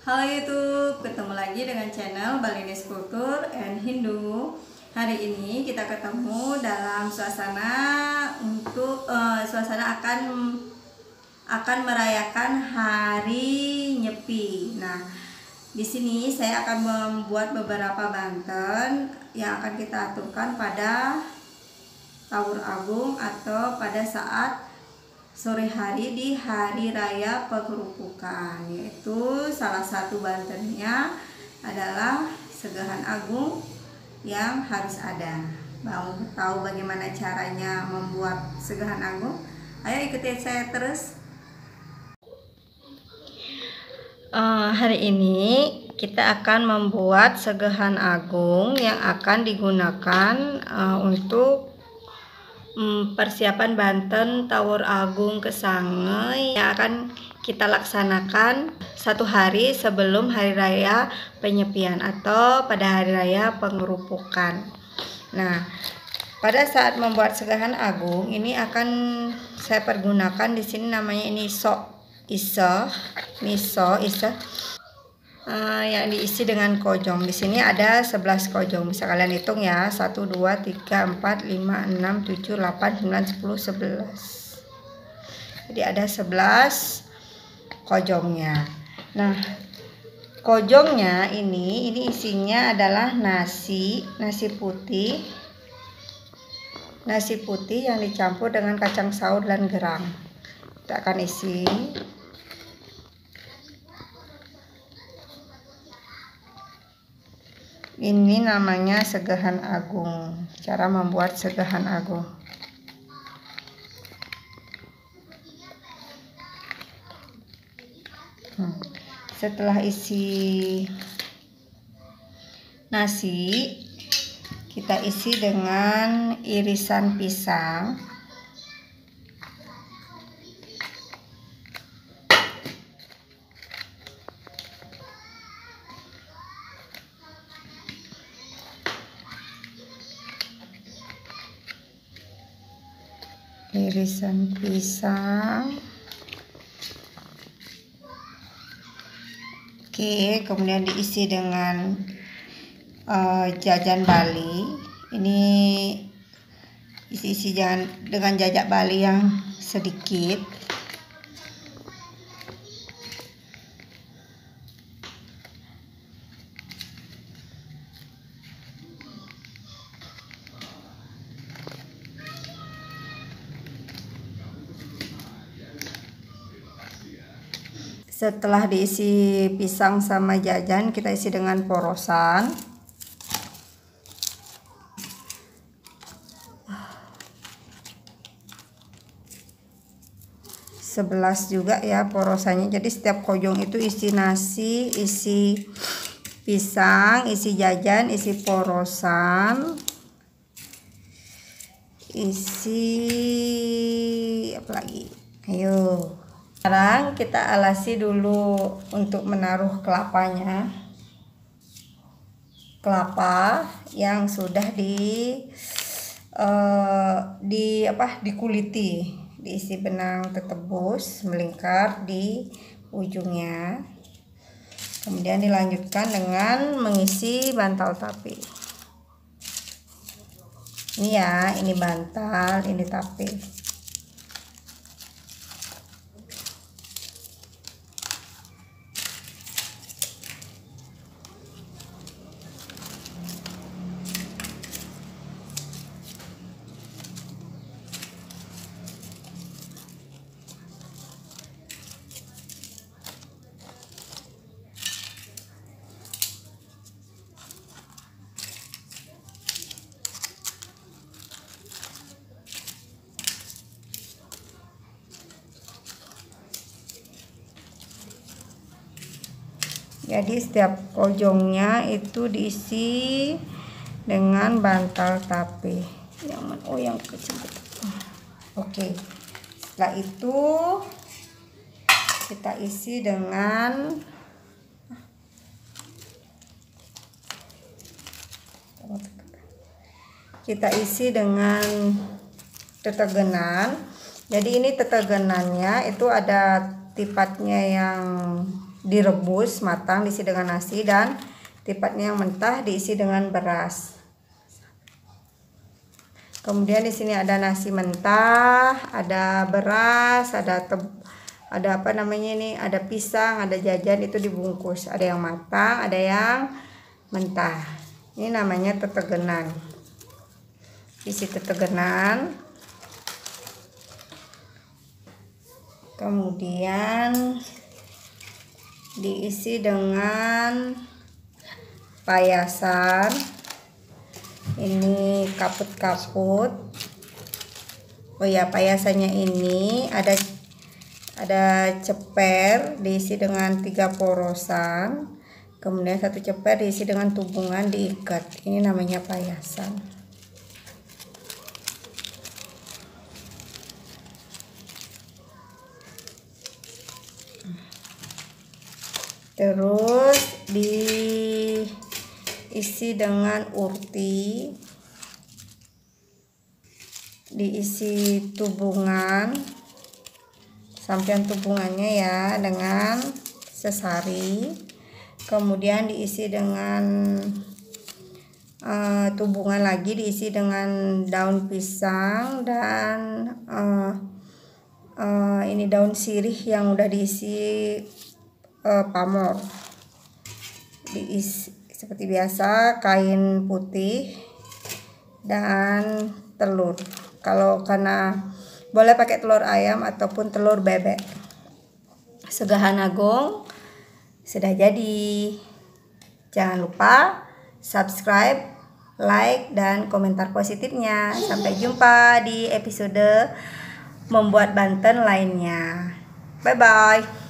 Halo YouTube, ketemu lagi dengan channel Balinese Culture and Hindu. Hari ini kita ketemu dalam suasana akan merayakan Hari Nyepi. Nah, di sini saya akan membuat beberapa banten yang akan kita aturkan pada Tawur Agung atau pada saat sore hari di hari raya Pengerupukan, yaitu salah satu bantennya adalah Segahan Agung yang harus ada. Mau tahu bagaimana caranya membuat Segahan Agung? Ayo ikuti saya terus. Hari ini kita akan membuat Segahan Agung yang akan digunakan untuk persiapan banten Tawur Agung Kesangai yang akan kita laksanakan satu hari sebelum hari raya Penyepian atau pada hari raya Pengerupukan. Nah, pada saat membuat Segahan Agung ini akan saya pergunakan di sini namanya ini miso yang diisi dengan kojong. Di sini ada 11 kojong. Bisa kalian hitung ya. 1 2 3 4 5 6 7 8 9 10 11. Jadi ada 11 kojongnya. Nah, kojongnya ini isinya adalah nasi putih. Nasi putih yang dicampur dengan kacang saur dan gerang. Kita akan isi. Ini namanya Segahan Agung. Cara membuat Segahan Agung. Setelah isi nasi, kita isi dengan irisan pisang. Oke, kemudian diisi dengan jajan Bali. Ini isi dengan jajak Bali yang sedikit. Setelah diisi pisang sama jajan, kita isi dengan porosan. Sebelas juga ya porosannya. Jadi setiap kojong itu isi nasi, isi pisang, isi jajan, isi porosan, isi apa lagi? Ayo. Sekarang kita alasi dulu untuk menaruh kelapanya. Kelapa yang sudah dikuliti, diisi benang tetebus melingkar di ujungnya. Kemudian dilanjutkan dengan mengisi bantal tape. Ini ya, ini bantal, ini tape. Jadi setiap kojongnya itu diisi dengan bantal tape. Yang kecil. Oke. Setelah itu kita isi dengan tetegenan. Jadi ini tetegenannya itu ada tipatnya yang direbus matang, diisi dengan nasi, dan tipatnya yang mentah diisi dengan beras. Kemudian di sini ada nasi mentah, ada beras, ada apa namanya ini, ada pisang, ada jajan, itu dibungkus. Ada yang matang, ada yang mentah. Ini namanya tetegenan. Isi tetegenan. Kemudian diisi dengan payasan. Ini kaput-kaput. Oh ya, payasannya ini ada ceper diisi dengan 3 porosan. Kemudian 1 ceper diisi dengan tubungan diikat. Ini namanya payasan. Terus diisi dengan urti, diisi tubungan, sampian tubungannya ya, dengan sesari. Kemudian diisi dengan tubungan lagi, diisi dengan daun pisang dan ini daun sirih yang udah diisi pamor. Diisi seperti biasa kain putih dan telur. Kalau karena boleh pakai telur ayam ataupun telur bebek. Segahan agung sudah jadi. Jangan lupa subscribe, like, dan komentar positifnya. Sampai jumpa di episode membuat Banten lainnya. Bye bye.